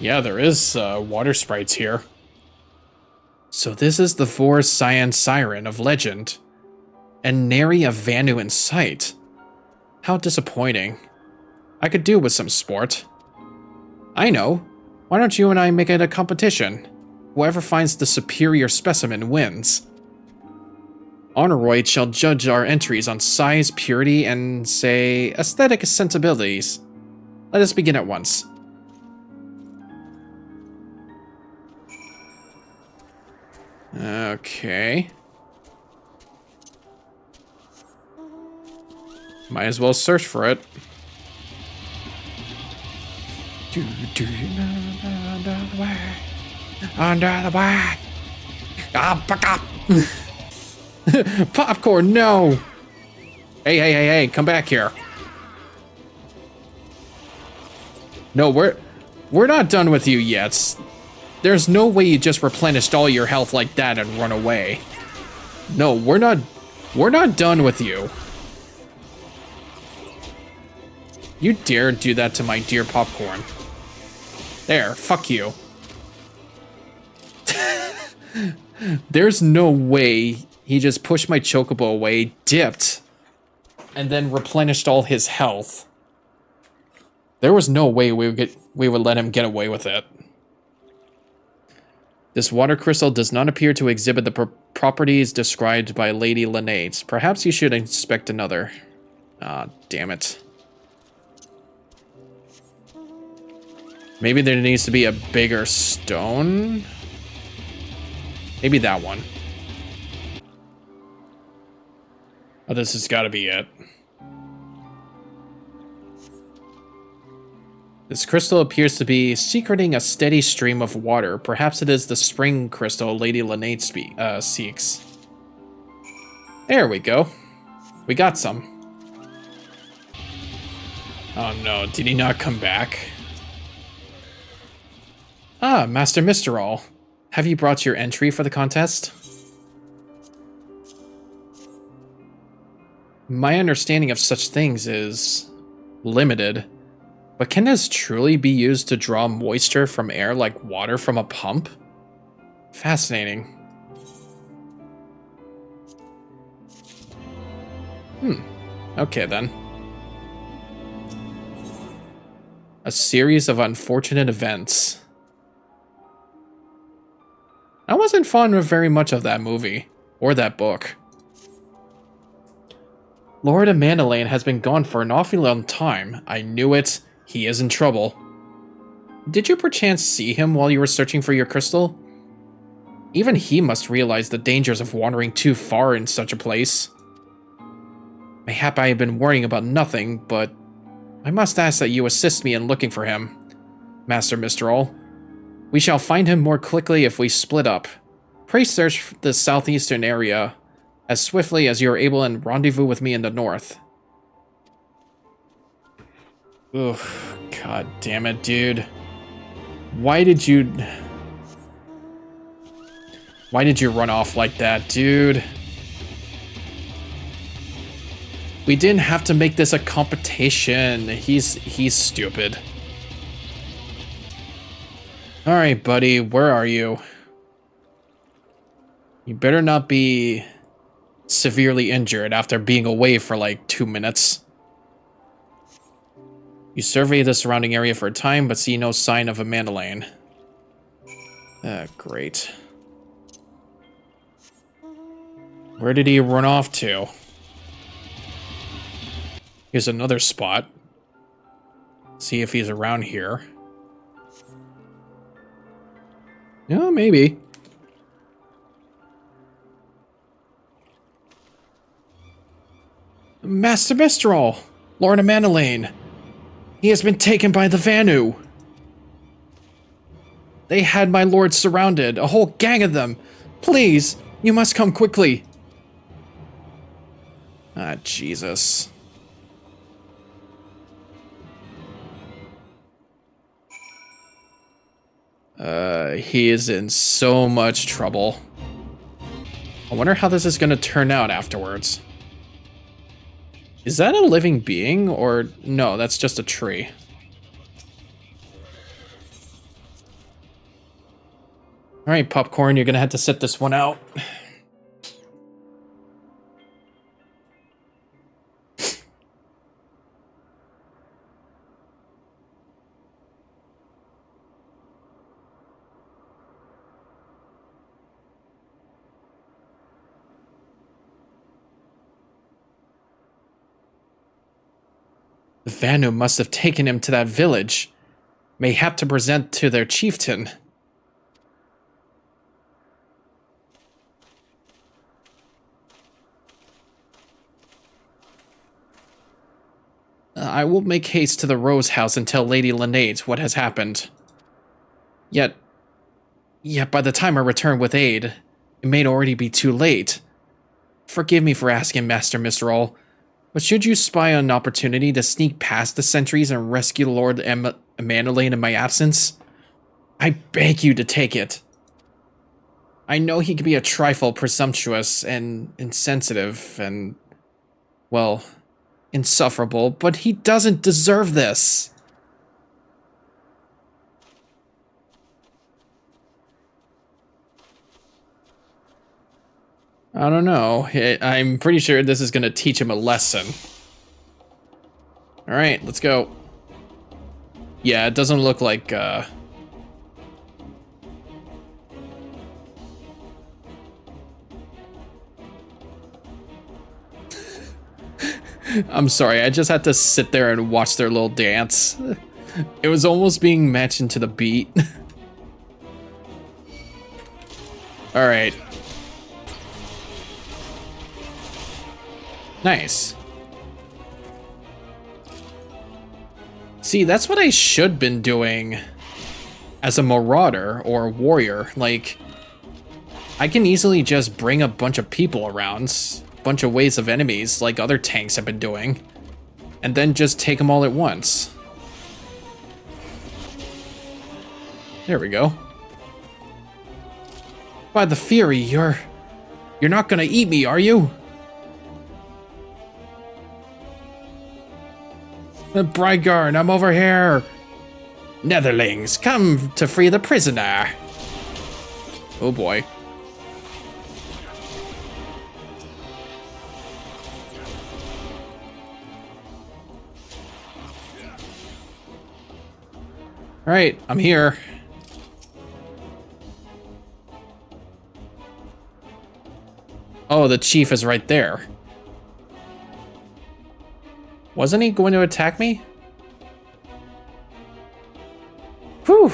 Yeah, there is water sprites here. So this is the Vor Cyan Siren of legend, and nary a Vanu in sight. How disappointing. I could do with some sport. I know. Why don't you and I make it a competition? Whoever finds the superior specimen wins. Honoroid shall judge our entries on size, purity, and, say, aesthetic sensibilities. Let us begin at once. Okay. Might as well search for it. Under the way. Popcorn, no! Hey, come back here. No, we're not done with you yet. There's no way you just replenished all your health like that and run away. No, we're not done with you. You dare do that to my dear Popcorn. There, fuck you. There's no way he just pushed my Chocobo away, dipped, and then replenished all his health. There was no way we would let him get away with it. This water crystal does not appear to exhibit the properties described by Lady Linnaeus. Perhaps you should inspect another. Ah, damn it. Maybe there needs to be a bigger stone? Maybe that one. Oh, this has got to be it. This crystal appears to be secreting a steady stream of water. Perhaps it is the spring crystal Lady Linnaeus seeks. There we go. We got some. Oh no, did he not come back? Ah, Master Misterall. Have you brought your entry for the contest? My understanding of such things is limited, but can this truly be used to draw moisture from air like water from a pump? Fascinating. Okay then. A series of unfortunate events. I wasn't fond of very much of that movie, or that book. Lord Amandalane has been gone for an awfully long time. I knew it. He is in trouble. Did you perchance see him while you were searching for your crystal? Even he must realize the dangers of wandering too far in such a place. Mayhap I have been worrying about nothing, but I must ask that you assist me in looking for him, Master Misterall. We shall find him more quickly if we split up. Pray search the southeastern area as swiftly as you are able and rendezvous with me in the north. Ugh, god damn it, dude. Why did you run off like that, dude? We didn't have to make this a competition. He's stupid. Alright, buddy, where are you? You better not be severely injured after being away for like 2 minutes. You survey the surrounding area for a time, but see no sign of Amandalane. Great. Where did he run off to? Here's another spot. See if he's around here. Yeah, maybe. Master Misterall! Lord Amandalane! He has been taken by the Vanu! They had my lord surrounded, a whole gang of them! Please, you must come quickly! Ah, Jesus. He is in so much trouble. I wonder how this is going to turn out afterwards. Is that a living being, or no, that's just a tree? Alright, Popcorn, you're gonna have to sit this one out. The Vanu must have taken him to that village. Mayhap to present to their chieftain. I will make haste to the Rose House and tell Lady Lynette what has happened. Yet by the time I return with aid, it may already be too late. Forgive me for asking, Master Mistral, but should you spy on an opportunity to sneak past the sentries and rescue Lord Manolane in my absence? I beg you to take it. I know he can be a trifle presumptuous and insensitive and, well, insufferable, but he doesn't deserve this. I don't know. I'm pretty sure this is going to teach him a lesson. Alright, let's go. Yeah, it doesn't look like, I'm sorry, I just had to sit there and watch their little dance. It was almost being matched into the beat. Alright. Nice. See, that's what I should been doing as a marauder or a warrior. Like, I can easily just bring a bunch of people around, a bunch of waves of enemies like other tanks have been doing, and then just take them all at once. There we go. By the Fury, you're not gonna eat me, are you? Brigard, I'm over here. Netherlings, come to free the prisoner. Oh boy. Alright, I'm here. Oh, the chief is right there. Wasn't he going to attack me? Whew.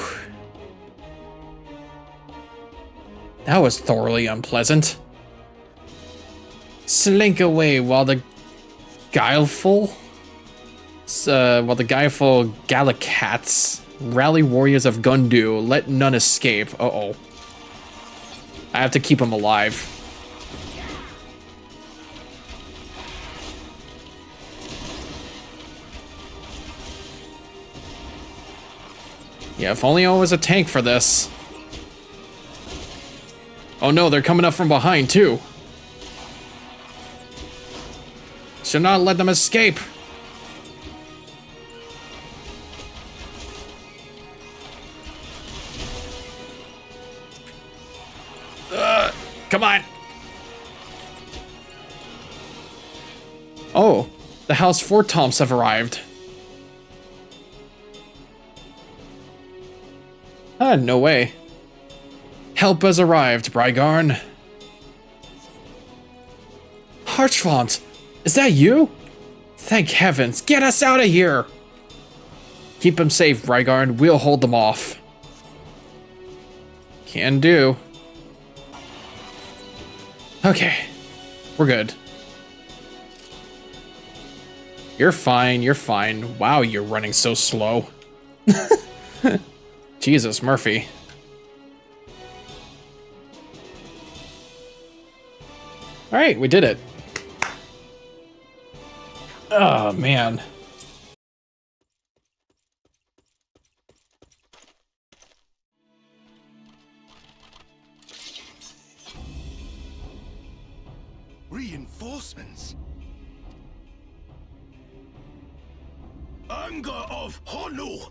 That was thoroughly unpleasant. Slink away while the guileful Gallicats rally warriors of Gundu, let none escape. Uh-oh. I have to keep him alive. Yeah, if only I was a tank for this. Oh no, they're coming up from behind too. Should not let them escape. Come on. Oh, the House Fortomps have arrived. No way. Help has arrived, Brygarn. Harchfont, is that you? Thank heavens, get us out of here! Keep them safe, Brygarn, we'll hold them off. Can do. Okay, we're good. You're fine, you're fine. Wow, you're running so slow. Jesus, Murphy. Alright, we did it. Oh, man. Reinforcements? Anger of Honu,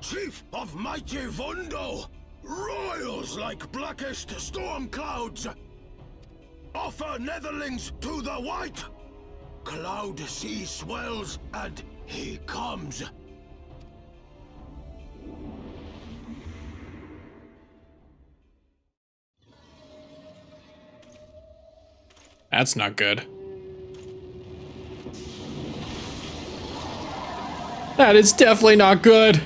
chief of mighty Vondo, Royals like blackest storm clouds. Offer netherlings to the white. Cloud sea swells, and he comes. That's not good. That is definitely not good.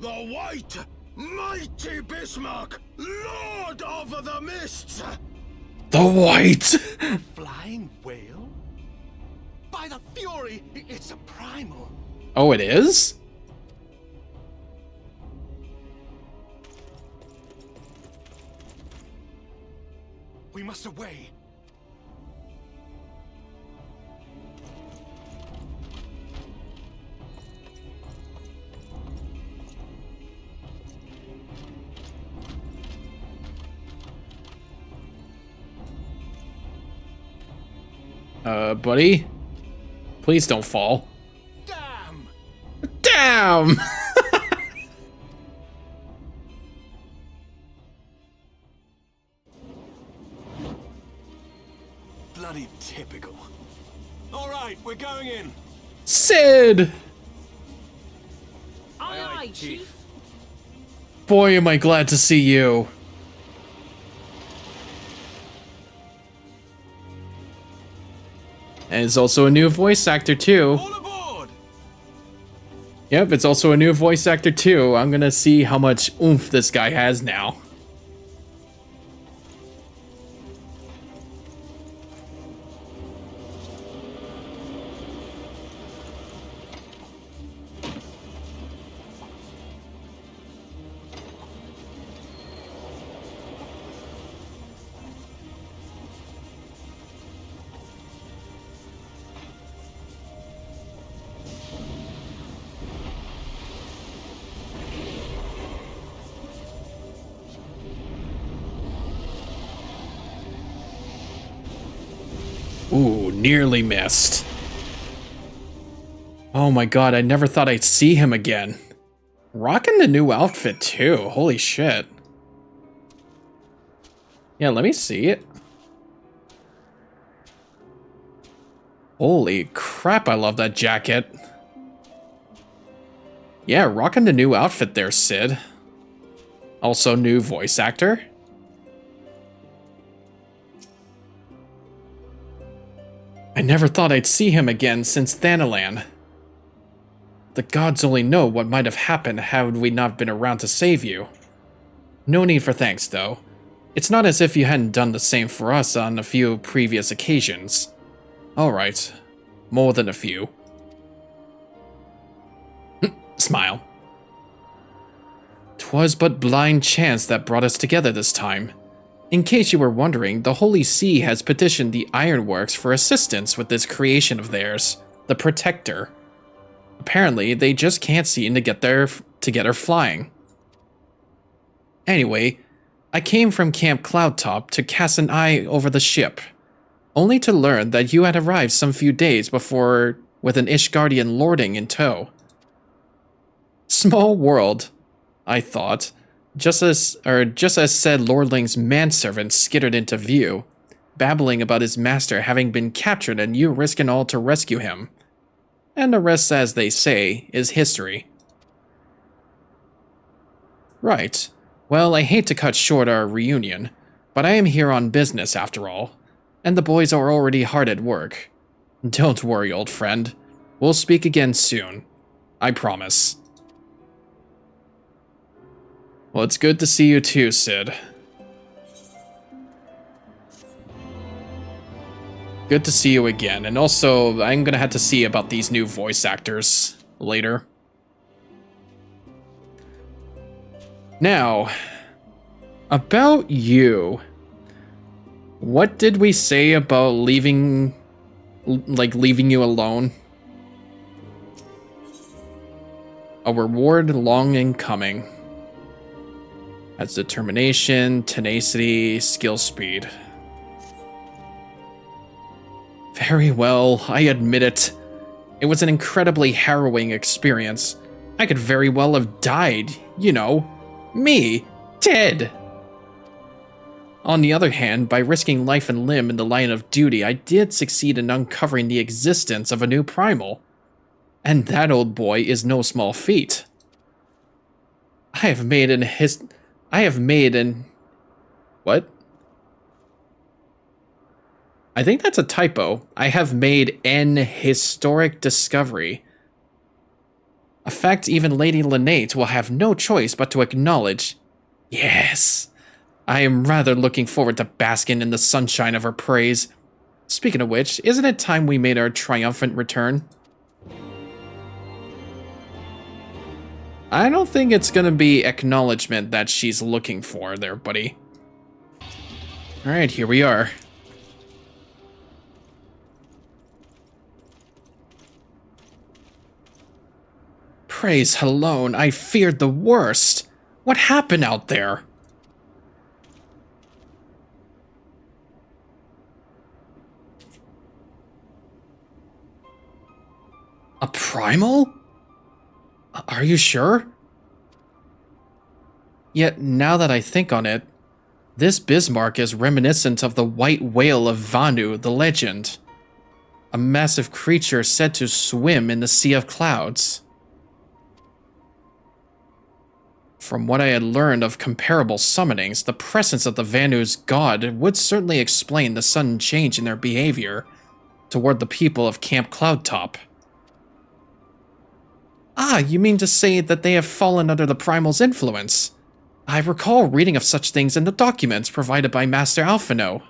The white, mighty Bismarck, Lord of the Mists! The white! Flying whale? By the fury, it's a primal. Oh, it is? We must away. Buddy? Please don't fall. Damn! Damn! Bloody typical. All right, we're going in. Sid! Aye, aye, Chief. Boy, am I glad to see you. And it's also a new voice actor, too. All aboard! Yep, it's also a new voice actor, too. I'm gonna see how much oomph this guy has now. Ooh, nearly missed. Oh my god, I never thought I'd see him again. Rocking the new outfit too, holy shit. Yeah, let me see it. Holy crap, I love that jacket. Yeah, rocking the new outfit there, Sid. Also new voice actor. I never thought I'd see him again since Thanalan. The gods only know what might have happened had we not been around to save you. No need for thanks, though. It's not as if you hadn't done the same for us on a few previous occasions. Alright, more than a few. Smile. 'Twas but blind chance that brought us together this time. In case you were wondering, the Holy See has petitioned the Ironworks for assistance with this creation of theirs, the Protector. Apparently, they just can't seem to get her flying. Anyway, I came from Camp Cloudtop to cast an eye over the ship, only to learn that you had arrived some few days before with an Ishgardian lording in tow. Small world, I thought. Just as said lordling's manservant skittered into view, babbling about his master having been captured and you risking all to rescue him. And the rest, as they say, is history. Right. Well, I hate to cut short our reunion, but I am here on business after all, and the boys are already hard at work. Don't worry, old friend. We'll speak again soon. I promise. Well, it's good to see you too, Sid. Good to see you again, and also, I'm gonna have to see about these new voice actors later. Now, about you. What did we say about leaving you alone? A reward long in coming. That's determination, tenacity, skill speed. Very well, I admit it. It was an incredibly harrowing experience. I could very well have died, you know. Me, dead. On the other hand, by risking life and limb in the line of duty, I did succeed in uncovering the existence of a new Primal. And that old boy is no small feat. I have made an what? I think that's a typo. I have made an historic discovery. A fact even Lady Lynette will have no choice but to acknowledge. Yes. I am rather looking forward to basking in the sunshine of her praise. Speaking of which, isn't it time we made our triumphant return? I don't think it's gonna be acknowledgement that she's looking for there, buddy. Alright, here we are. Praise Helone, I feared the worst. What happened out there? A Primal? Are you sure? Yet, now that I think on it, this Bismarck is reminiscent of the white whale of Vanu, the legend. A massive creature said to swim in the sea of clouds. From what I had learned of comparable summonings, the presence of the Vanu's god would certainly explain the sudden change in their behavior toward the people of Camp Cloudtop. Ah, you mean to say that they have fallen under the Primal's influence? I recall reading of such things in the documents provided by Master Alphino.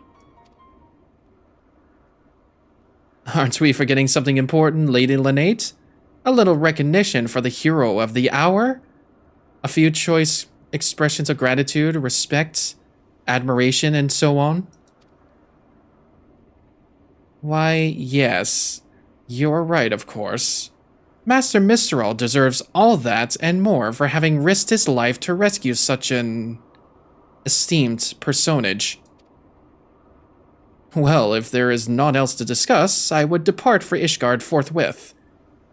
Aren't we forgetting something important, Lady Lynette? A little recognition for the hero of the hour? A few choice expressions of gratitude, respect, admiration, and so on? Why, yes. You're right, of course. Master Mistral deserves all that and more for having risked his life to rescue such an esteemed personage. Well, if there is naught else to discuss, I would depart for Ishgard forthwith.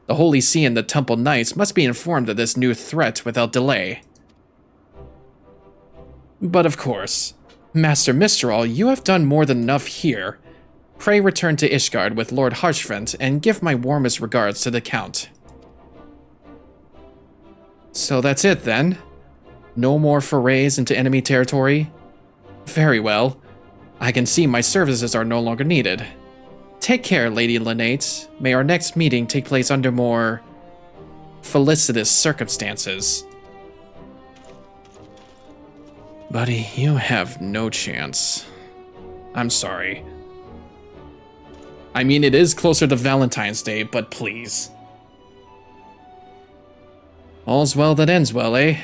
The Holy See and the Temple Knights must be informed of this new threat without delay. But of course, Master Mistral, you have done more than enough here. Pray return to Ishgard with Lord Harshvent and give my warmest regards to the Count. So that's it then? No more forays into enemy territory? Very well. I can see my services are no longer needed. Take care, Lady Lynette. May our next meeting take place under more felicitous circumstances. Buddy, you have no chance. I'm sorry. I mean, it is closer to Valentine's Day, but please. All's well that ends well, eh?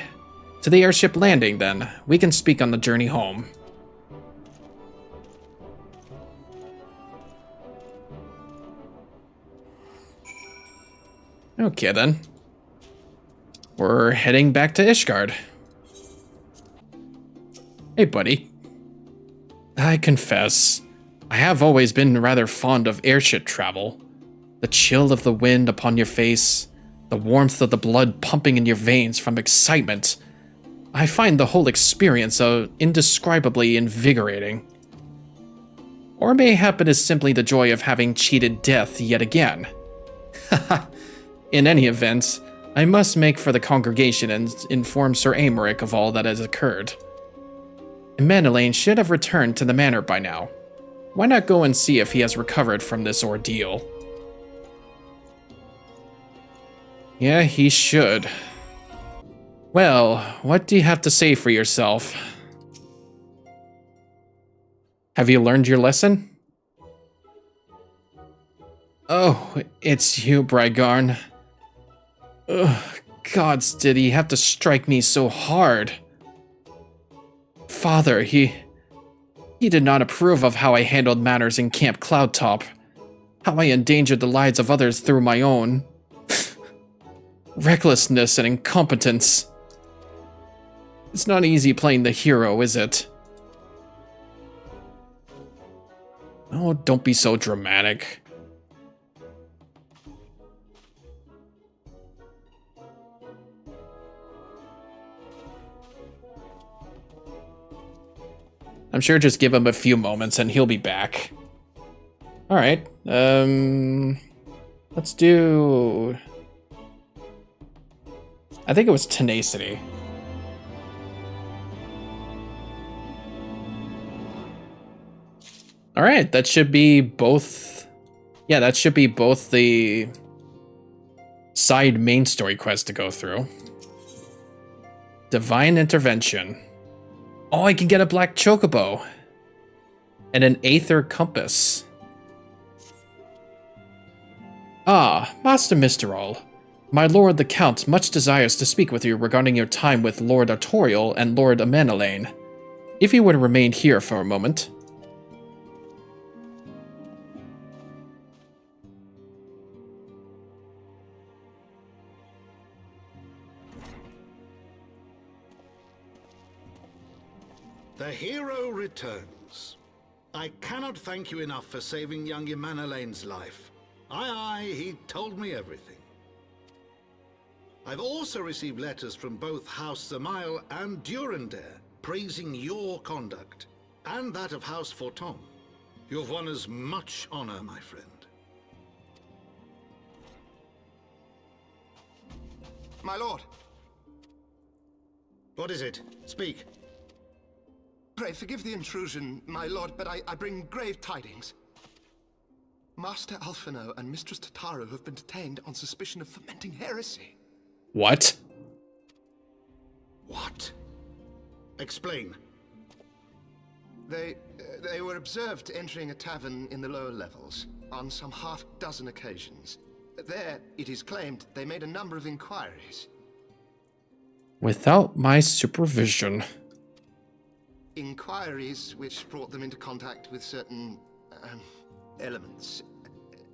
To the airship landing, then. We can speak on the journey home. Okay, then. We're heading back to Ishgard. Hey, buddy. I confess, I have always been rather fond of airship travel. The chill of the wind upon your face, the warmth of the blood pumping in your veins from excitement. I find the whole experience indescribably invigorating. Or mayhap it is simply the joy of having cheated death yet again. Haha. In any event, I must make for the congregation and inform Sir Aymeric of all that has occurred. Manelaine should have returned to the manor by now. Why not go and see if he has recovered from this ordeal? Yeah, he should. Well, what do you have to say for yourself? Have you learned your lesson? Oh, it's you, Brygarn. Ugh, gods, did he have to strike me so hard? Father, he did not approve of how I handled matters in Camp Cloudtop, how I endangered the lives of others through my own. Recklessness and incompetence. It's not easy playing the hero, is it? Oh, don't be so dramatic. I'm sure just give him a few moments and he'll be back. Alright, let's do... I think it was tenacity. Alright, that should be both... Yeah, that should be both the side main story quests to go through. Divine Intervention. Oh, I can get a black chocobo. And an Aether Compass. Ah, Master Misterol. My lord the Count much desires to speak with you regarding your time with Lord Artorial and Lord Amanelaine. If you would remain here for a moment. The hero returns. I cannot thank you enough for saving young Amanelaine's life. Aye, he told me everything. I've also received letters from both House Zamail and Durandare praising your conduct, and that of House Forton. You have won us much honor, my friend. My lord. What is it? Speak. Pray forgive the intrusion, my lord, but I bring grave tidings. Master Alphino and Mistress Tataru have been detained on suspicion of fomenting heresy. What? What? Explain. They were observed entering a tavern in the lower levels on some half-dozen occasions. There, it is claimed, they made a number of inquiries. Without my supervision. Inquiries which brought them into contact with certain elements.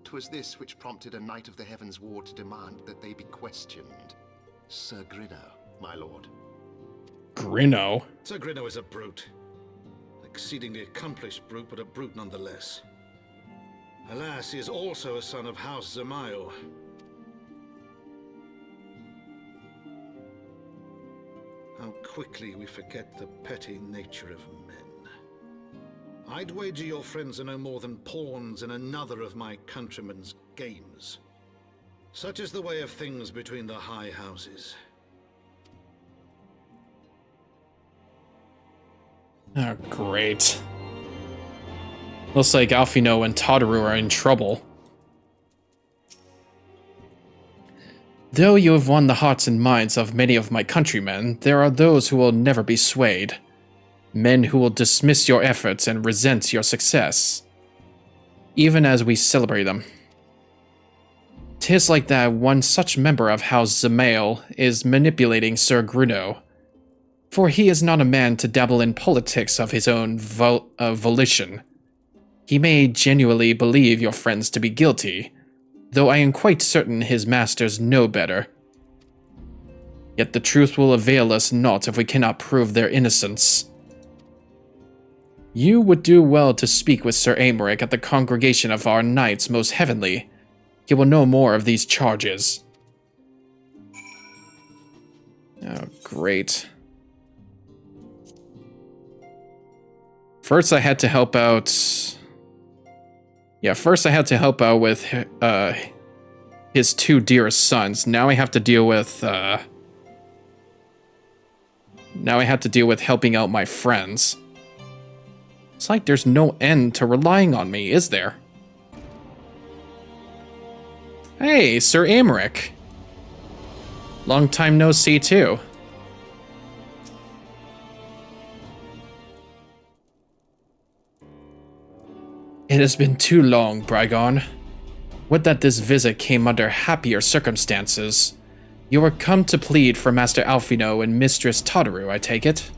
'Twas this which prompted a Knight of the Heavensward to demand that they be questioned. Sir Grino, my lord. Grino? Sir Grino is a brute. Exceedingly accomplished brute, but a brute nonetheless. Alas, he is also a son of House Zamail. How quickly we forget the petty nature of men. I'd wager your friends are no more than pawns in another of my countrymen's games. Such is the way of things between the high houses. Oh, great. Looks like Alphino and Tataru are in trouble. Though you have won the hearts and minds of many of my countrymen, there are those who will never be swayed. Men who will dismiss your efforts and resent your success, even as we celebrate them. 'Tis like that one such member of House Zamail is manipulating Sir Grino, for he is not a man to dabble in politics of his own volition. He may genuinely believe your friends to be guilty, though I am quite certain his masters know better. Yet the truth will avail us naught if we cannot prove their innocence. You would do well to speak with Sir Aymeric at the congregation of our knights most heavenly. He will know more of these charges. Oh, great. First I had to help out... Yeah, first I had to help out with his two dearest sons. Now I have to deal with... Now I have to deal with helping out my friends. It's like there's no end to relying on me, is there? Hey, Sir Aymeric. Long time no see, too. It has been too long, Brygon. Would that this visit came under happier circumstances. You are come to plead for Master Alphino and Mistress Tataru, I take it?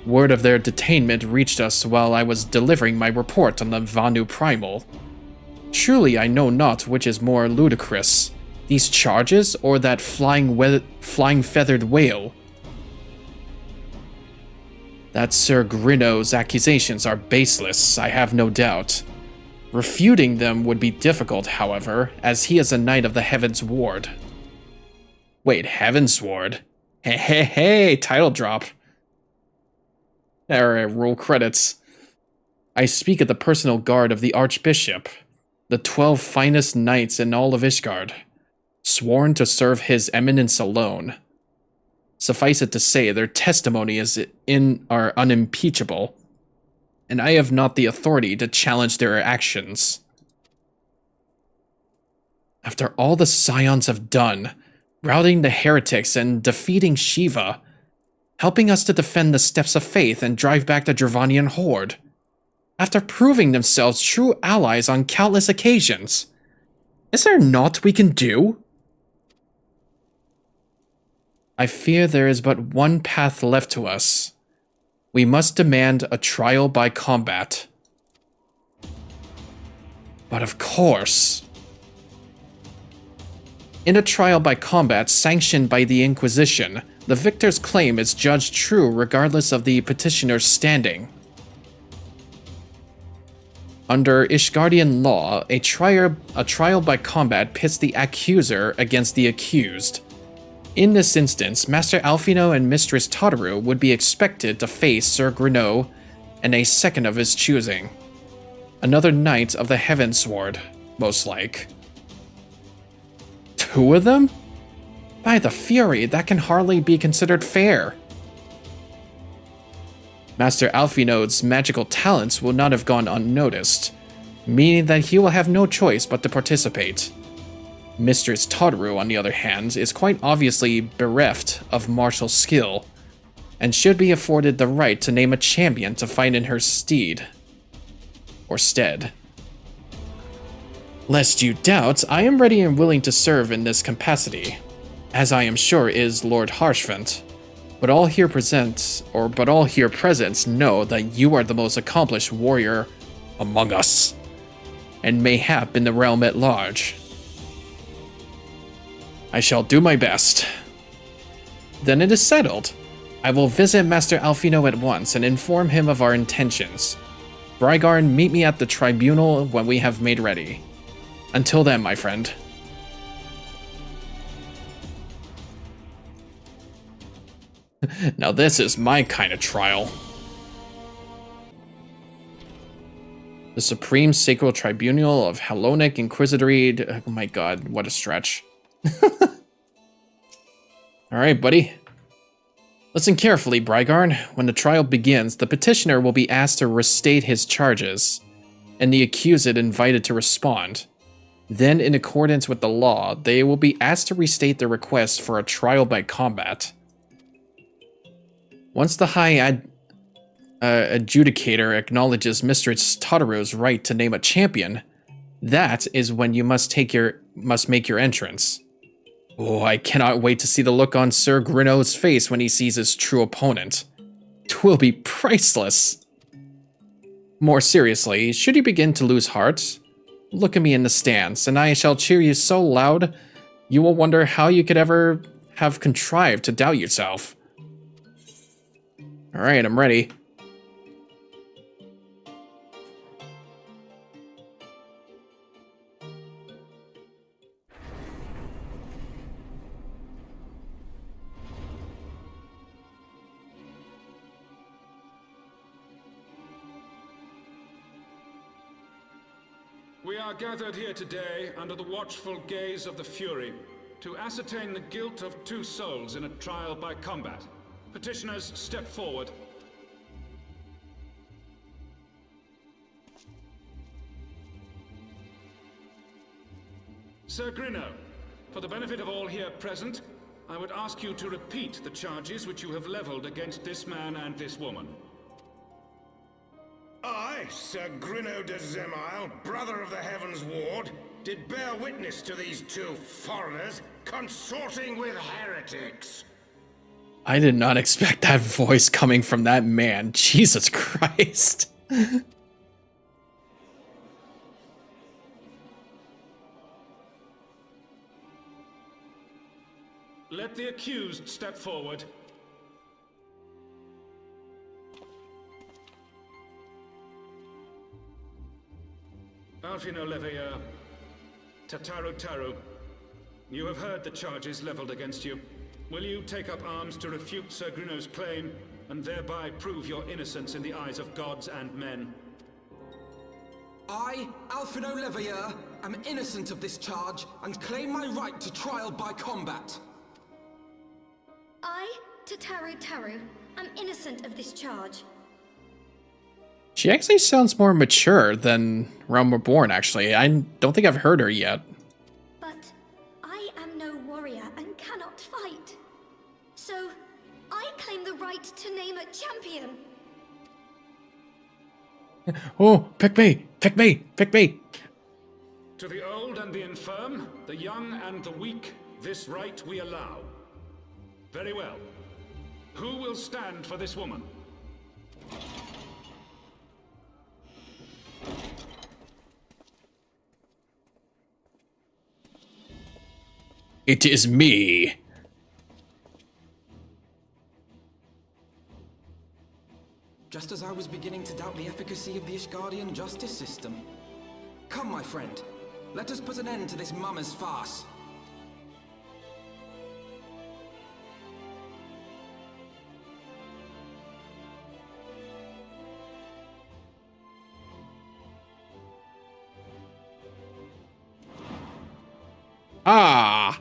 Word of their detainment reached us while I was delivering my report on the Vanu Primal. Truly I know not which is more ludicrous, these charges or that flying feathered whale. That Sir Grinno's accusations are baseless, I have no doubt. Refuting them would be difficult, however, as he is a knight of the Heavensward. Wait, Heavensward? Hey, hey, hey, title drop. Alright, roll credits. I speak of the personal guard of the Archbishop, the 12 finest knights in all of Ishgard, sworn to serve his eminence alone. Suffice it to say, their testimony are unimpeachable, and I have not the authority to challenge their actions. After all the Scions have done, routing the heretics and defeating Shiva, helping us to defend the steps of faith and drive back the Dravanian horde, after proving themselves true allies on countless occasions, is there naught we can do? I fear there is but one path left to us. We must demand a trial by combat. But of course. In a trial by combat sanctioned by the Inquisition, the victor's claim is judged true regardless of the petitioner's standing. Under Ishgardian law, a trial by combat pits the accuser against the accused. In this instance, Master Alphino and Mistress Tataru would be expected to face Sir Grinno and a second of his choosing. Another knight of the Heavensward, most like. 2 of them? By the Fury, that can hardly be considered fair. Master Alphino's magical talents will not have gone unnoticed, meaning that he will have no choice but to participate. Mistress Tataru, on the other hand, is quite obviously bereft of martial skill, and should be afforded the right to name a champion to fight in her stead. Or stead. Lest you doubt, I am ready and willing to serve in this capacity, as I am sure is Lord Harshvent. But all here present know that you are the most accomplished warrior among us, and mayhap in the realm at large. I shall do my best. Then it is settled. I will visit Master Alphino at once and inform him of our intentions. Brygarn, meet me at the tribunal when we have made ready. Until then, my friend. Now this is my kind of trial. The Supreme Sacral Tribunal of Hellonic Inquisitory. Oh my god, what a stretch. Alright, buddy. Listen carefully, Brygarn. When the trial begins, the petitioner will be asked to restate his charges, and the accused invited to respond. Then, in accordance with the law, they will be asked to restate their request for a trial by combat. Once the High Adjudicator acknowledges Mistress Tataru's right to name a champion, that is when you must make your entrance. Oh, I cannot wait to see the look on Sir Grinno's face when he sees his true opponent. 'Twill be priceless. More seriously, should you begin to lose heart, look at me in the stands, and I shall cheer you so loud, you will wonder how you could ever have contrived to doubt yourself. Alright, I'm ready. We are gathered here today under the watchful gaze of the Fury to ascertain the guilt of 2 souls in a trial by combat. Petitioners, step forward. Sir Grinno, for the benefit of all here present, I would ask you to repeat the charges which you have leveled against this man and this woman. I, Sir Grinno de Zemile, brother of the Heavensward, did bear witness to these 2 foreigners consorting with heretics. I did not expect that voice coming from that man. Jesus Christ. let the accused step forward. Alfino Leveilleur, Tataru Taru, you have heard the charges leveled against you. Will you take up arms to refute Sir Gruno's claim, and thereby prove your innocence in the eyes of gods and men? I, Alfino Leveilleur, am innocent of this charge, and claim my right to trial by combat. I, Tataru Taru, am innocent of this charge. She actually sounds more mature than Realm Reborn, actually. I don't think I've heard her yet. But I am no warrior and cannot fight. So, I claim the right to name a champion. Oh, pick me! Pick me! Pick me! To the old and the infirm, the young and the weak, this right we allow. Very well. Who will stand for this woman? It is me. Just as I was beginning to doubt the efficacy of the Ishgardian justice system. Come, my friend. Let us put an end to this mummer's farce. Ah!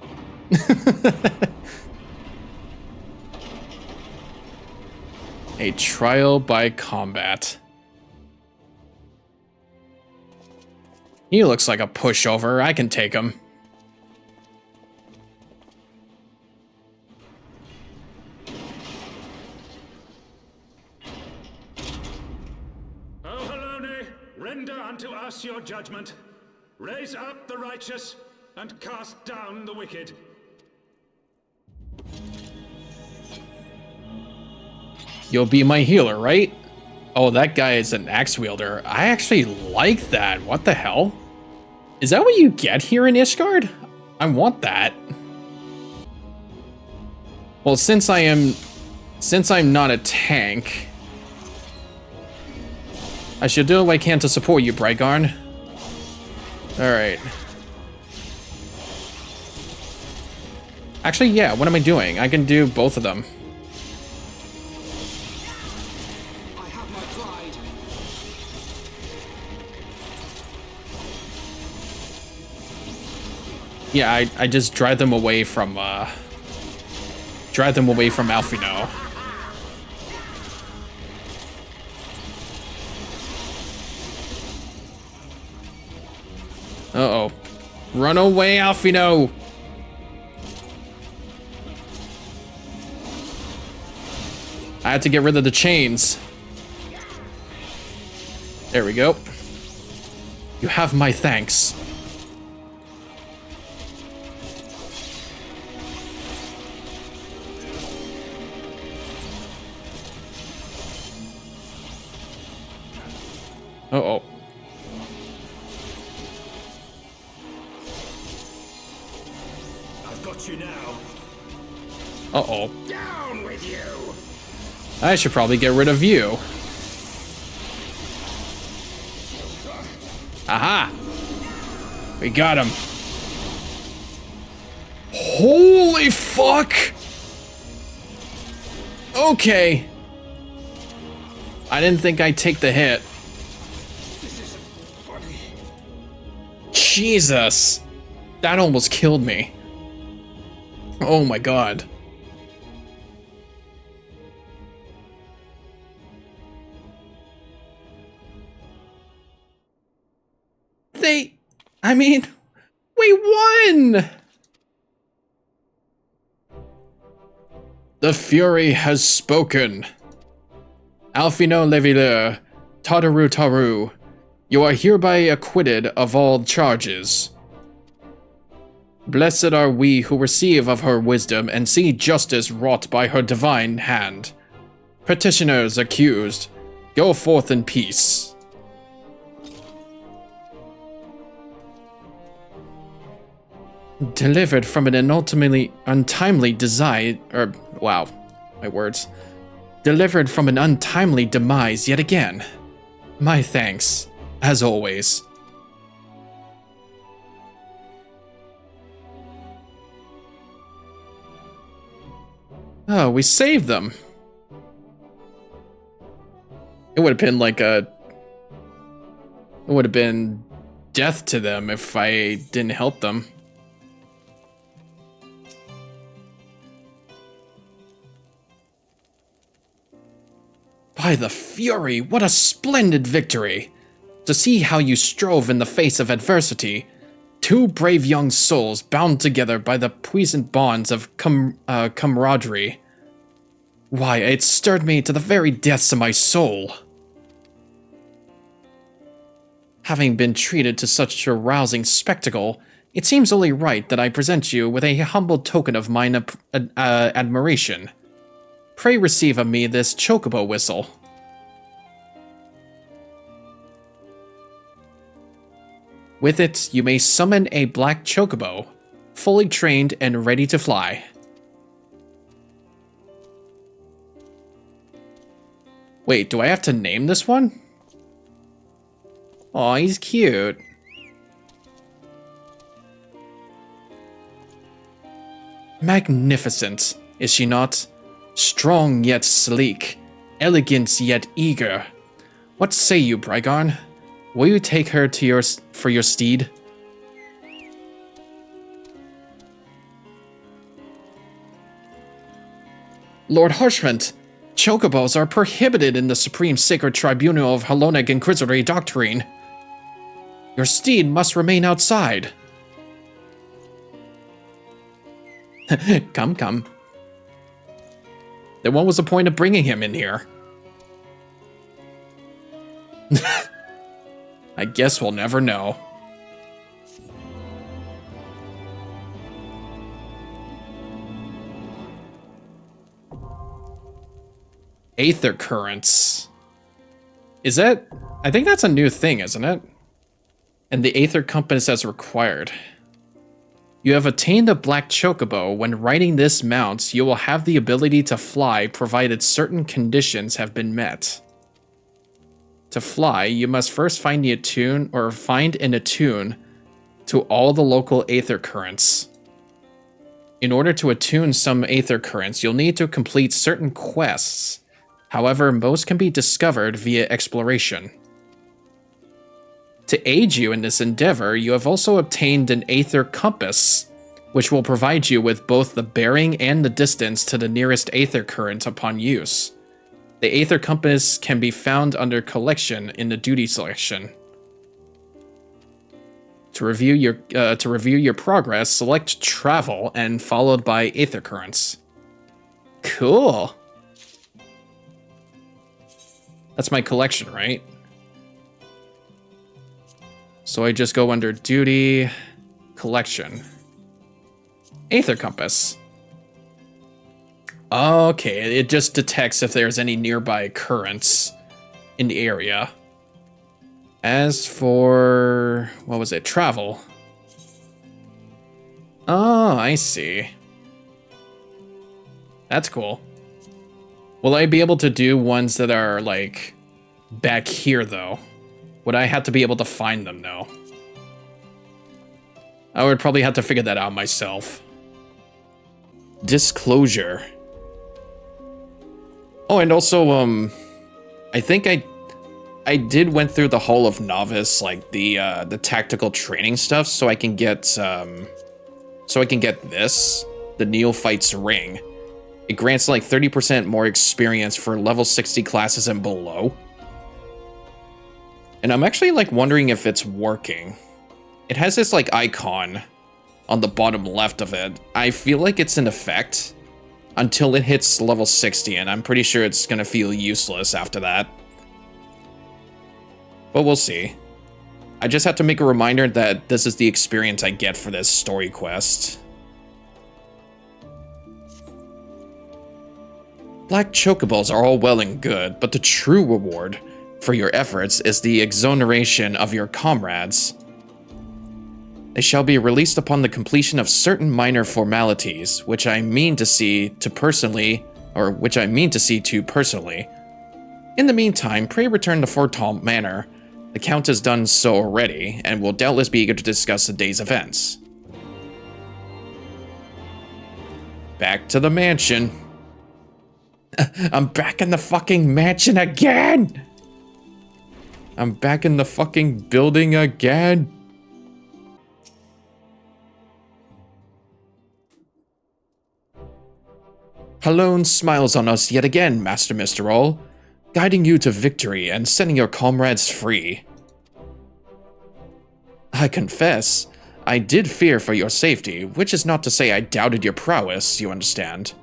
A trial by combat. He looks like a pushover. I can take him. O Halone, render unto us your judgment. Raise up the righteous and cast down the wicked. You'll be my healer, right? Oh, that guy is an axe wielder. I actually like that. What the hell? Is that what you get here in Ishgard? I want that. Well, since I'm not a tank, I should do what I can to support you, Brygarn. Alright. Actually, yeah, what am I doing? I can do both of them. I have my pride. Yeah, I just drive them away from Alfino. Uh-oh. Run away, Alfino! I had to get rid of the chains. There we go. You have my thanks. Uh-oh. I've got you now. Uh-oh. Down with you! I should probably get rid of you. Aha! We got him. Holy fuck! Okay. I didn't think I'd take the hit. Jesus. That almost killed me. Oh my god. We won! The Fury has spoken. Alfino Leveilleur, Tataru Taru, you are hereby acquitted of all charges. Blessed are we who receive of her wisdom and see justice wrought by her divine hand. Petitioners accused, go forth in peace. Delivered from an ultimately untimely wow, my words. Delivered from an untimely demise yet again. My thanks, as always. Oh, we saved them. It would have been like it would have been death to them if I didn't help them. By the Fury, what a splendid victory! To see how you strove in the face of adversity. Two brave young souls bound together by the puissant bonds of camaraderie. Why, it stirred me to the very depths of my soul. Having been treated to such a rousing spectacle, it seems only right that I present you with a humble token of mine admiration. Pray receive of me this chocobo whistle. With it, you may summon a black chocobo, fully trained and ready to fly. Wait, do I have to name this one? Aw, he's cute. Magnificent, is she not? Strong yet sleek, elegant yet eager. What say you, Brygarn? Will you take her to for your steed? Lord Harshment, chocobos are prohibited in the Supreme Sacred Tribunal of Hellonic Inquisitory Doctrine. Your steed must remain outside. Come, come. Then what was the point of bringing him in here? I guess we'll never know. Aether currents. Is that... I think that's a new thing, isn't it? And the Aether compass as required. You have attained a black chocobo. When riding this mount, you will have the ability to fly provided certain conditions have been met. To fly, you must first find and attune to all the local Aether currents. In order to attune some Aether currents, you'll need to complete certain quests. However, most can be discovered via exploration. To aid you in this endeavor, you have also obtained an Aether compass, which will provide you with both the bearing and the distance to the nearest Aether current upon use. The Aether compass can be found under Collection in the Duty selection. To review your progress, select Travel and followed by Aether currents. Cool. That's my collection, right? So I just go under Duty, Collection, Aether compass. Okay, it just detects if there's any nearby currents in the area. As for... what was it? Travel. Oh, I see. That's cool. Will I be able to do ones that are, like, back here, though? Would I have to be able to find them, though? I would probably have to figure that out myself. Disclosure. Oh, and also, I think I did went through the Hall of Novice, like the tactical training stuff, so I can get this, the Neophyte's Ring. It grants like 30% more experience for level 60 classes and below. And I'm actually like wondering if it's working. It has this like icon on the bottom left of it. I feel like it's in effect until it hits level 60, and I'm pretty sure it's gonna feel useless after that. But we'll see. I just have to make a reminder that this is the experience I get for this story quest. Black chocobos are all well and good, but the true reward for your efforts is the exoneration of your comrades. They shall be released upon the completion of certain minor formalities, which I mean to see to personally. In the meantime, pray return to Fortalt Manor. The Count has done so already, and will doubtless be eager to discuss the day's events. Back to the mansion. I'm back in the fucking mansion again! I'm back in the fucking building again! Halone smiles on us yet again, Master Misterol, guiding you to victory and setting your comrades free. I confess, I did fear for your safety, which is not to say I doubted your prowess, you understand.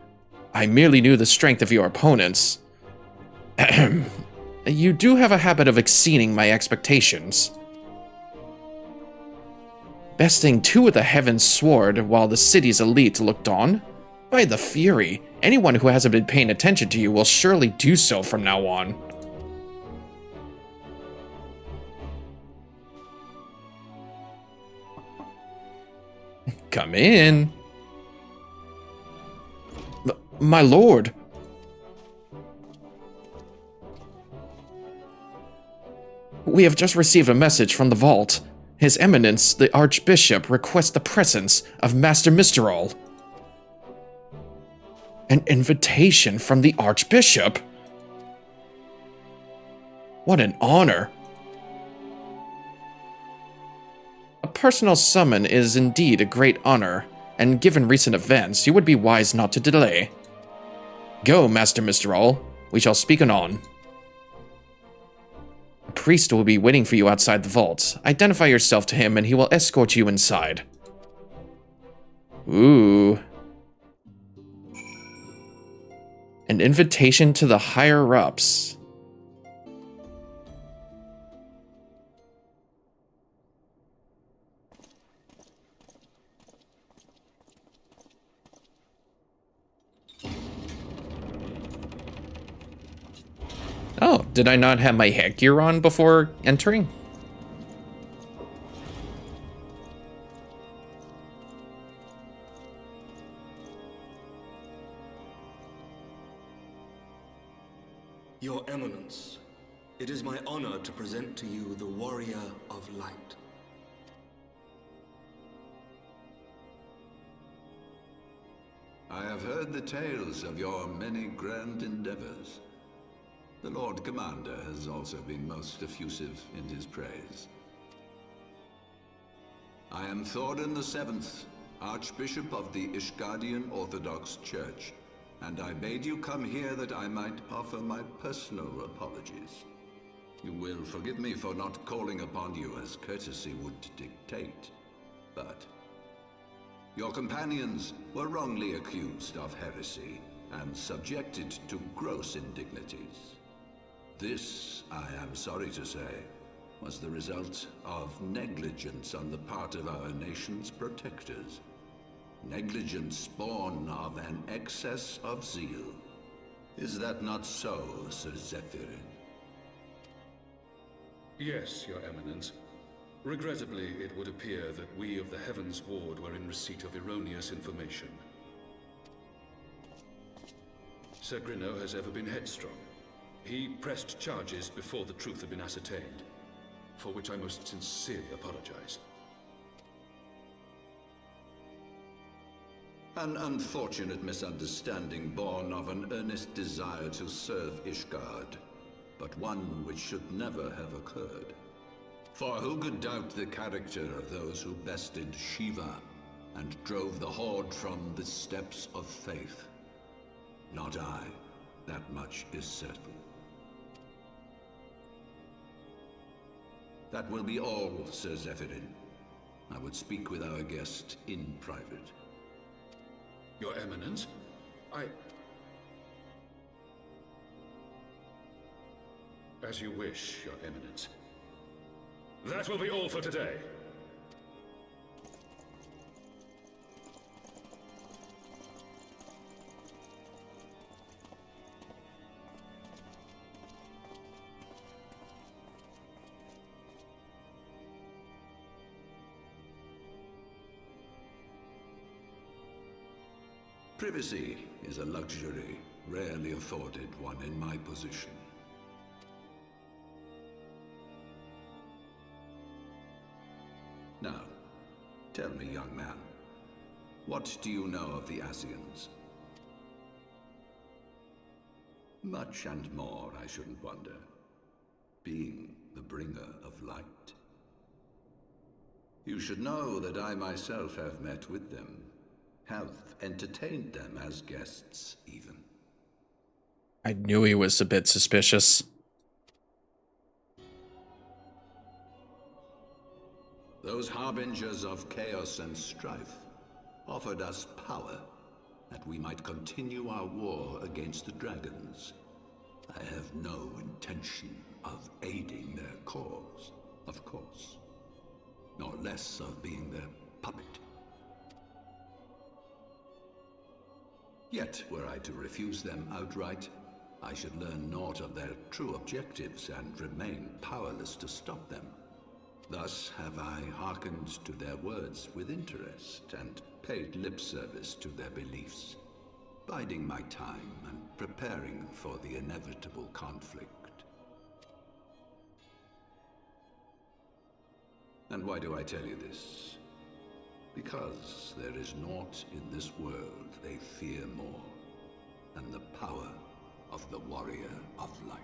I merely knew the strength of your opponents. You do have a habit of exceeding my expectations. Besting 2 of the Heavensward while the city's elite looked on? By the Fury, anyone who hasn't been paying attention to you will surely do so from now on. Come in. My lord. We have just received a message from the vault. His Eminence, the Archbishop, requests the presence of Master Misterol. An invitation from the Archbishop? What an honor. A personal summon is indeed a great honor, and given recent events, you would be wise not to delay. Go, Master Misterol. We shall speak anon. A priest will be waiting for you outside the vault. Identify yourself to him and he will escort you inside. Ooh. An invitation to the higher-ups. Oh, did I not have my headgear on before entering? Your Eminence, it is my honor to present to you the Warrior of Light. I have heard the tales of your many grand endeavors. The Lord Commander has also been most effusive in his praise. I am Thorin VII, Archbishop of the Ishgardian Orthodox Church, and I bade you come here that I might offer my personal apologies. You will forgive me for not calling upon you as courtesy would dictate, but your companions were wrongly accused of heresy and subjected to gross indignities. This, I am sorry to say, was the result of negligence on the part of our nation's protectors. Negligence born of an excess of zeal. Is that not so, Sir Zephyrin? Yes, Your Eminence. Regrettably, it would appear that we of the Heavensward were in receipt of erroneous information. Sir Grinno has ever been headstrong. He pressed charges before the truth had been ascertained, for which I most sincerely apologize. An unfortunate misunderstanding born of an earnest desire to serve Ishgard, but one which should never have occurred. For who could doubt the character of those who bested Shiva and drove the Horde from the steps of faith? Not I. That much is certain. That will be all, Sir Zephyrin. I would speak with our guest in private. Your Eminence, As you wish, Your Eminence. That will be all for today. Privacy is a luxury rarely afforded one in my position. Now, tell me, young man, what do you know of the Asians? Much and more, I shouldn't wonder. Being the bringer of light. You should know that I myself have met with them, have entertained them as guests, even. I knew he was a bit suspicious. Those harbingers of chaos and strife offered us power, that we might continue our war against the dragons. I have no intention of aiding their cause, of course, nor less of being their puppet. Yet, were I to refuse them outright, I should learn naught of their true objectives and remain powerless to stop them. Thus have I hearkened to their words with interest and paid lip service to their beliefs, biding my time and preparing for the inevitable conflict. And why do I tell you this? Because there is naught in this world they fear more than the power of the Warrior of Light.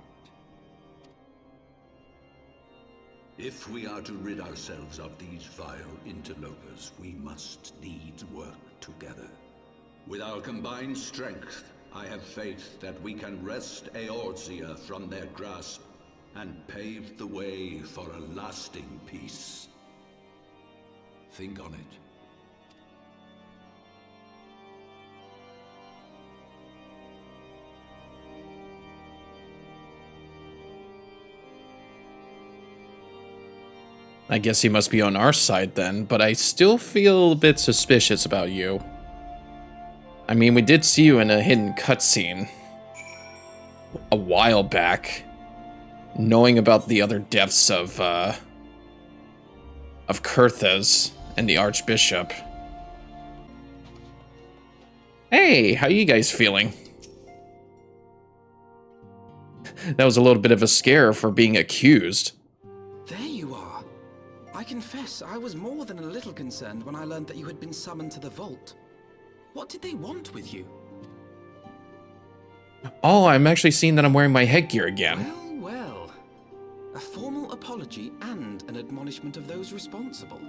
If we are to rid ourselves of these vile interlopers, we must needs work together. With our combined strength, I have faith that we can wrest Eorzea from their grasp and pave the way for a lasting peace. Think on it. I guess he must be on our side then, but I still feel a bit suspicious about you. I mean, we did see you in a hidden cutscene a while back, knowing about the other deaths of Kurthas and the Archbishop. Hey, how you guys feeling? That was a little bit of a scare for being accused. There you are. I confess, I was more than a little concerned when I learned that you had been summoned to the vault. What did they want with you? Oh, I'm actually seeing that I'm wearing my headgear again. Well, well. A formal apology and an admonishment of those responsible.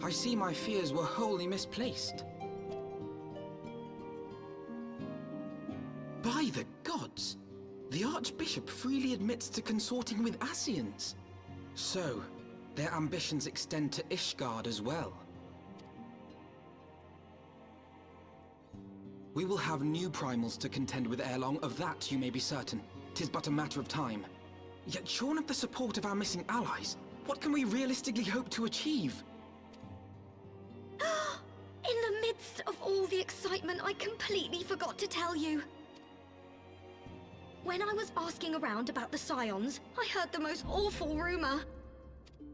I see my fears were wholly misplaced. By the gods! The Archbishop freely admits to consorting with Asians. So, their ambitions extend to Ishgard as well. We will have new primals to contend with ere long, of that you may be certain. 'Tis but a matter of time. Yet shorn of the support of our missing allies, what can we realistically hope to achieve? In the midst of all the excitement, I completely forgot to tell you. When I was asking around about the Scions, I heard the most awful rumor.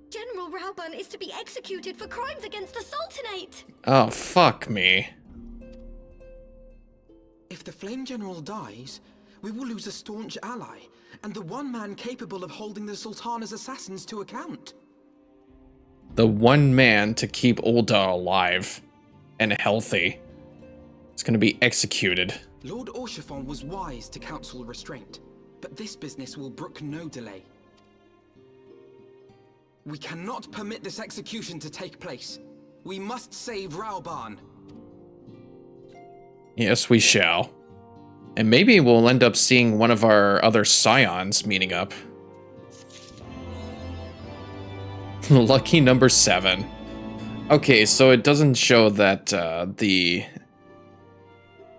General Rauburn is to be executed for crimes against the Sultanate! Oh, fuck me. If the Flame General dies, we will lose a staunch ally, and the one man capable of holding the Sultana's assassins to account. The one man to keep Ul'dah alive and healthy is going to be executed. Lord Orchiffon was wise to counsel restraint, but this business will brook no delay. We cannot permit this execution to take place. We must save Rauburn. Yes, we shall. And maybe we'll end up seeing one of our other Scions meeting up. Lucky number 7. Okay, so it doesn't show that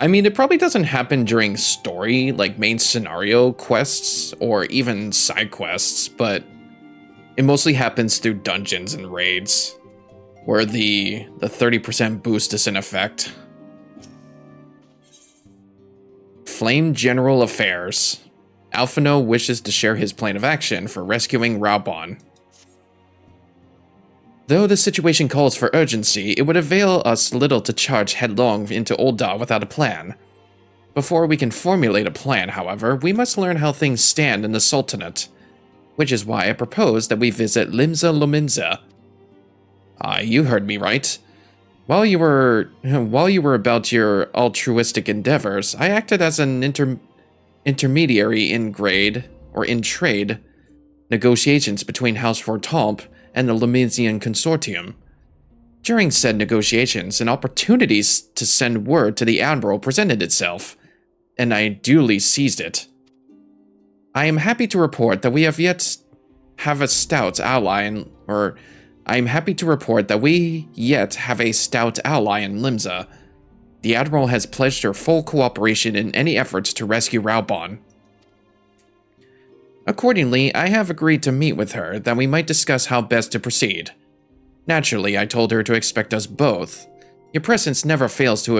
I mean, it probably doesn't happen during story, like main scenario quests, or even side quests, but it mostly happens through dungeons and raids, where the 30% boost is in effect. Flame General Affairs. Alphino wishes to share his plan of action for rescuing Rauburn. Though the situation calls for urgency, it would avail us little to charge headlong into Ul'dah without a plan. Before we can formulate a plan, however, we must learn how things stand in the Sultanate, which is why I propose that we visit Limsa Lominsa. You heard me right. While you were about your altruistic endeavors, I acted as an intermediary in trade negotiations between House Vortamp and the Lominsian Consortium. During said negotiations, an opportunity to send word to the Admiral presented itself, and I duly seized it. I am happy to report that we have yet have a stout ally in Limsa. The Admiral has pledged her full cooperation in any efforts to rescue Raubon. Accordingly, I have agreed to meet with her that we might discuss how best to proceed. Naturally, I told her to expect us both. Your presence never fails to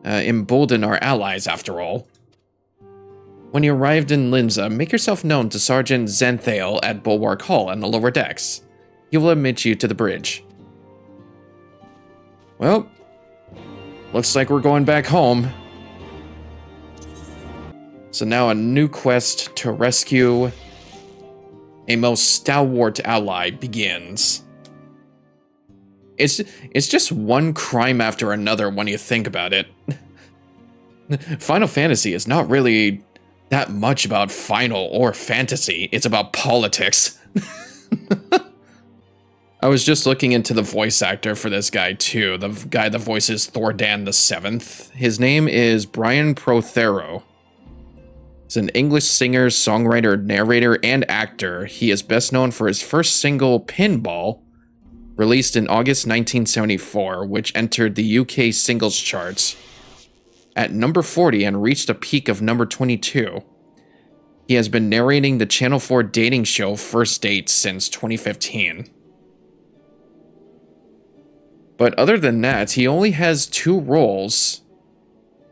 embolden our allies, after all. When you arrived in Limsa, make yourself known to Sergeant Zenthale at Bulwark Hall in the lower decks. He will admit you to the bridge. Well, looks like we're going back home. So now a new quest to rescue a most stalwart ally begins. It's just one crime after another when you think about it. Final Fantasy is not really that much about final or fantasy. It's about politics. I was just looking into the voice actor for this guy too. The guy that voices Thordan VII. His name is Brian Prothero. He's an English singer, songwriter, narrator, and actor. He is best known for his first single, Pinball, released in August 1974, which entered the UK singles charts at number 40 and reached a peak of number 22. He has been narrating the Channel 4 dating show First Date since 2015. But other than that, he only has 2 roles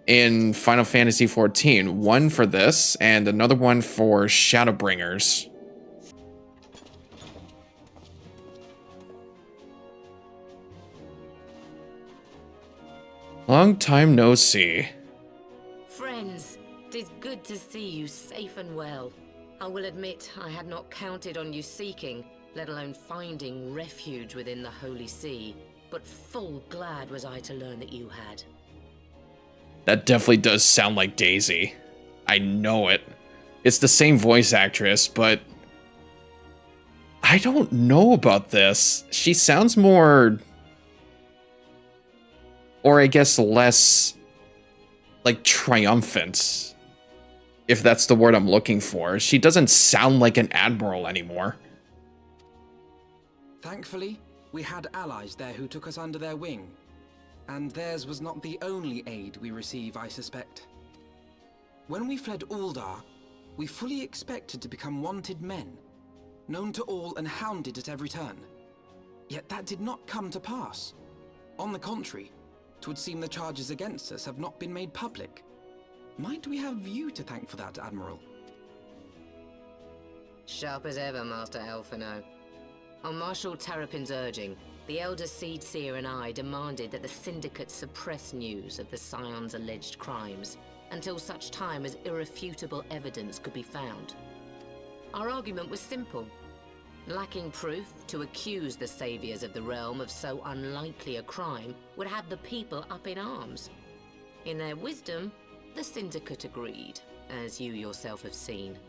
in Final Fantasy XIV. One for this, and another one for Shadowbringers. Long time no see. Friends, 'tis good to see you safe and well. I will admit I had not counted on you seeking, let alone finding refuge within the Holy See, but full glad was I to learn that you had. That definitely does sound like Daisy. I know it. It's the same voice actress, but I don't know about this. She sounds more, or I guess less, like triumphant, if that's the word I'm looking for. She doesn't sound like an admiral anymore. Thankfully, we had allies there who took us under their wing. And theirs was not the only aid we receive, I suspect. When we fled Ul'dah, we fully expected to become wanted men, known to all and hounded at every turn. Yet that did not come to pass. On the contrary, 'twould seem the charges against us have not been made public. Might we have you to thank for that, Admiral? Sharp as ever, Master Alphino. On Marshal Terrapin's urging, the Elder Seed Seer and I demanded that the Syndicate suppress news of the Scion's alleged crimes until such time as irrefutable evidence could be found. Our argument was simple. Lacking proof, to accuse the Saviors of the Realm of so unlikely a crime would have the people up in arms. In their wisdom, the Syndicate agreed, as you yourself have seen.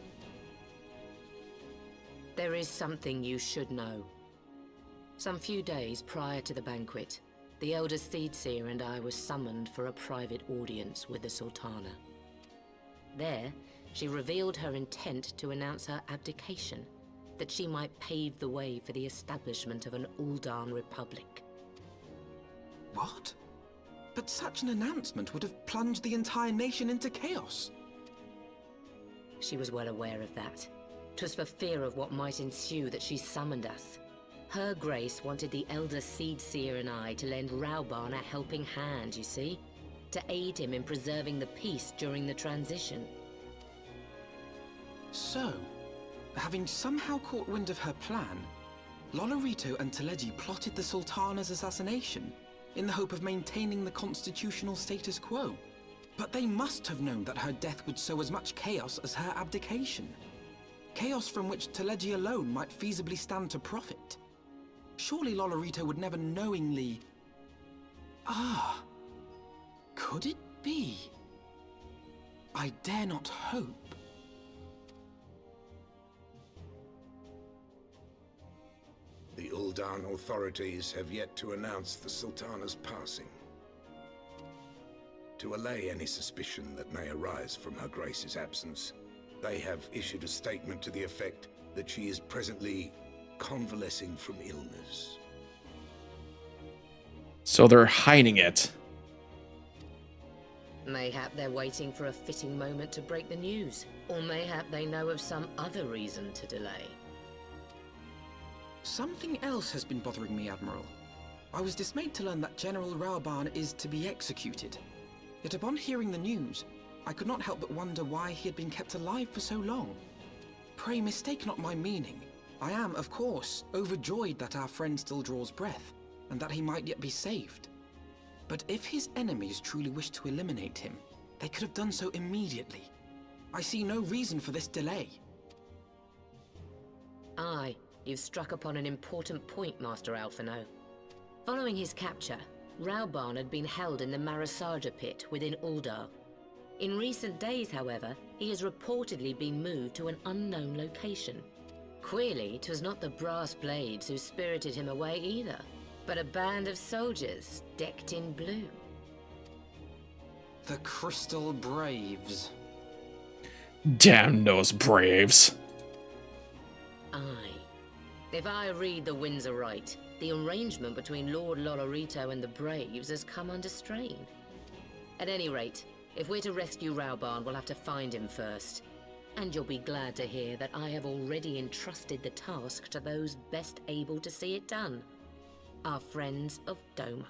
There is something you should know. Some few days prior to the banquet, the Elder Seedseer and I were summoned for a private audience with the Sultana. There, she revealed her intent to announce her abdication, that she might pave the way for the establishment of an Ul'dah Republic. What? But such an announcement would have plunged the entire nation into chaos. She was well aware of that. 'Twas for fear of what might ensue that she summoned us. Her Grace wanted the Elder Seedseer and I to lend Raubon a helping hand, you see? To aid him in preserving the peace during the transition. So, having somehow caught wind of her plan, Lolorito and Teleji plotted the Sultana's assassination in the hope of maintaining the constitutional status quo. But they must have known that her death would sow as much chaos as her abdication. Chaos from which Teleji alone might feasibly stand to profit. Surely Lolorito would never knowingly... Ah, could it be? I dare not hope. The Uldan authorities have yet to announce the Sultana's passing. To allay any suspicion that may arise from Her Grace's absence, they have issued a statement to the effect that she is presently convalescing from illness. So they're hiding it. Mayhap they're waiting for a fitting moment to break the news. Or mayhap they know of some other reason to delay. Something else has been bothering me, Admiral. I was dismayed to learn that General Raoban is to be executed. Yet upon hearing the news, I could not help but wonder why he had been kept alive for so long. Pray mistake not my meaning. I am, of course, overjoyed that our friend still draws breath, and that he might yet be saved. But if his enemies truly wished to eliminate him, they could have done so immediately. I see no reason for this delay. Aye, you've struck upon an important point, Master Alphino. Following his capture, Raoban had been held in the Marasaja pit within Uldar. In recent days, however, he has reportedly been moved to an unknown location. Queerly, 'twas not the Brass Blades who spirited him away either, but a band of soldiers decked in blue. The Crystal Braves. Damn those Braves. Aye. If I read the winds aright, the arrangement between Lord Lolorito and the Braves has come under strain. At any rate, if we're to rescue Raoban, we'll have to find him first. And you'll be glad to hear that I have already entrusted the task to those best able to see it done. Our friends of Doma.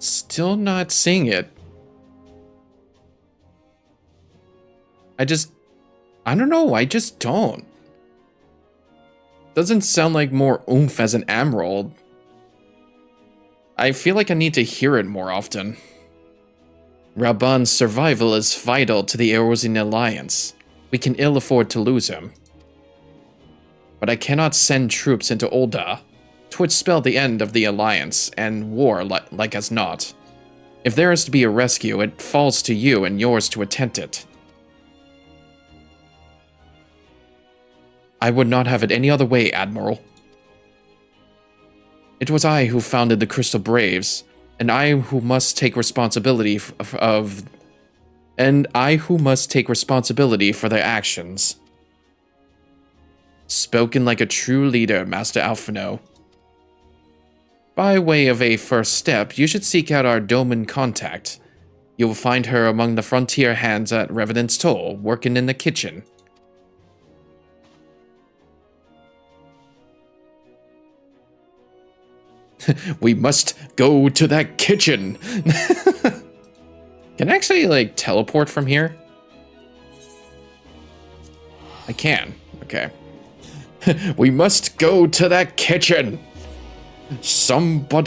Still not seeing it. I don't know, I just don't. Doesn't sound like more oomph as an Emerald. I feel like I need to hear it more often. Raoban's survival is vital to the Eorzean Alliance. We can ill afford to lose him. But I cannot send troops into Ulda. 'Twould spell the end of the Alliance, and war like as not. If there is to be a rescue, it falls to you and yours to attempt it. I would not have it any other way, Admiral. It was I who founded the Crystal Braves, and I who must take responsibility for their actions. Spoken like a true leader, Master Alphino. By way of a first step, you should seek out our Doman contact. You will find her among the frontier hands at Revenant's Toll, working in the kitchen. We must go to that kitchen! Can I actually, like, teleport from here? I can. Okay. We must go to that kitchen! Someone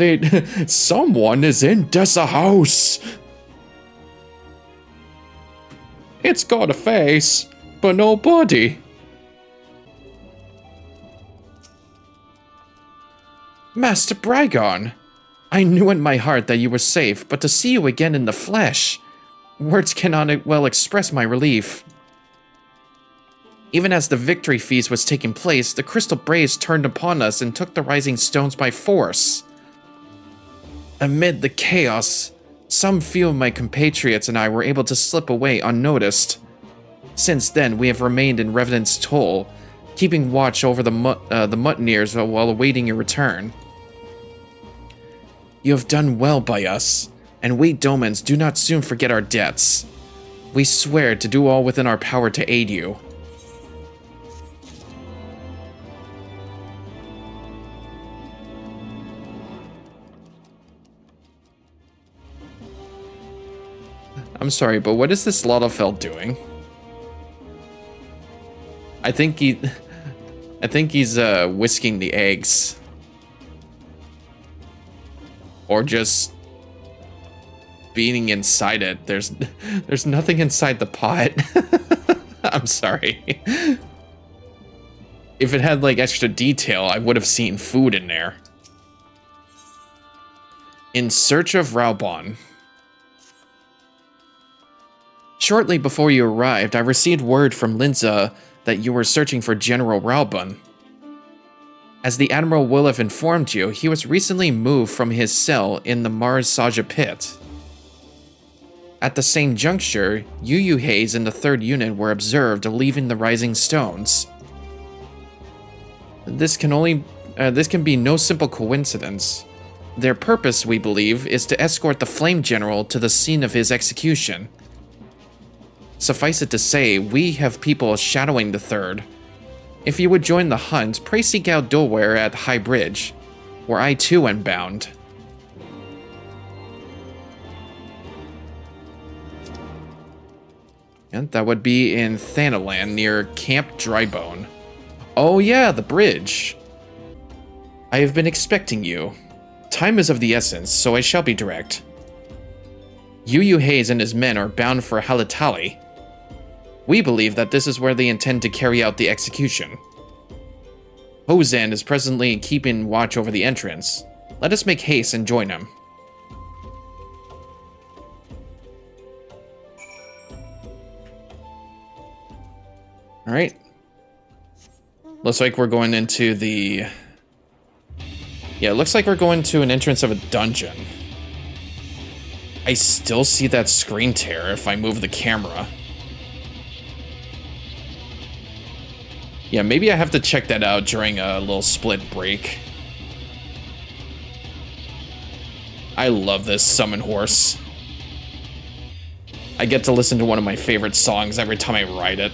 is in this house! It's got a face, but no body. MisterBriGuy, I knew in my heart that you were safe, but to see you again in the flesh, words cannot well express my relief. Even as the victory feast was taking place, the Crystal Braves turned upon us and took the Rising Stones by force. Amid the chaos, some few of my compatriots and I were able to slip away unnoticed. Since then, we have remained in Revenant's Toll, keeping watch over the mutineers while awaiting your return. You have done well by us, and we Domans do not soon forget our debts. We swear to do all within our power to aid you. I'm sorry, but what is this Ladofeld doing? I think he's whisking the eggs. Or just being inside it. There's nothing inside the pot. I'm sorry. If it had like extra detail, I would have seen food in there. In search of Raubon. Shortly before you arrived, I received word from Linza that you were searching for General Raubon. As the Admiral will have informed you, he was recently moved from his cell in the Mars Saja pit. At the same juncture, Yu Hayes and the 3rd Unit were observed leaving the Rising Stones. This can be no simple coincidence. Their purpose, we believe, is to escort the Flame General to the scene of his execution. Suffice it to say, we have people shadowing the 3rd. If you would join the hunt, pray seek out Dulware at High Bridge, where I too am bound. And that would be in Thanalan near Camp Drybone. Oh yeah, the bridge. I have been expecting you. Time is of the essence, so I shall be direct. Yu Hayes and his men are bound for Halitali. We believe that this is where they intend to carry out the execution. Hozan is presently keeping watch over the entrance. Let us make haste and join him. Alright. Looks like we're going into the... Yeah, it looks like we're going to an entrance of a dungeon. I still see that screen tear if I move the camera. Yeah, maybe I have to check that out during a little split break. I love this summon horse. I get to listen to one of my favorite songs every time I ride it.